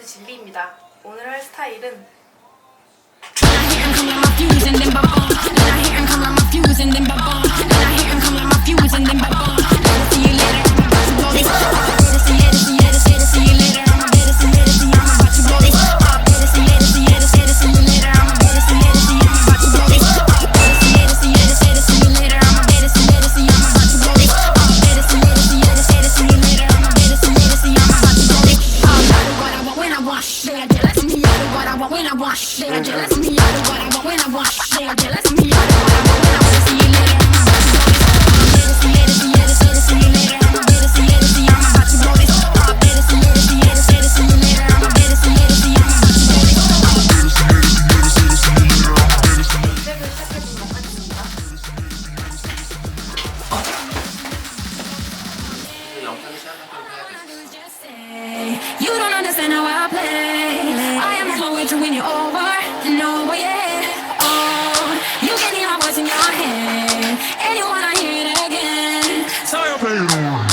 진리입니다. 오늘 할 스타일은 You don't understand how I play. I am on my way to win you over and over, yeah. Oh, you can hear my voice in your head, and you wanna hear it again. So you play it on.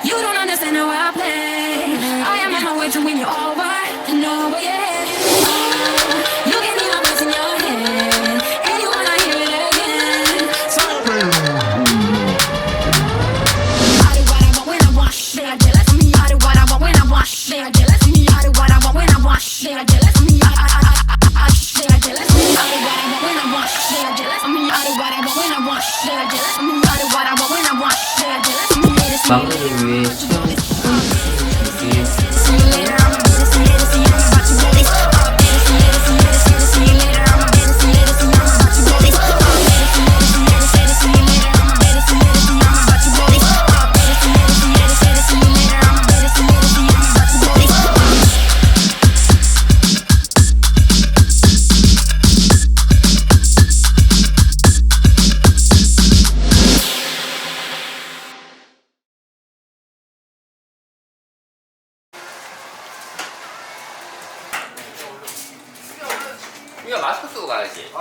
You don't understand how I play. I am on my way to win you over and over, yeah. Oh, you can hear my voice in your head, and you wanna hear it again. So I play it on. I do what I want when I want. They are jealous of me. I do what I want when I want. They are jealous of me. I do what I want when I want. They are jealous of me. They are jealous of me. I do what I want when I want. They are jealous of me. I do what I want when I want. They are jealous of me. I do what I want when I want. They are jealous of me. 막내를 위해 수영 이거 마스크 쓰고 가야지.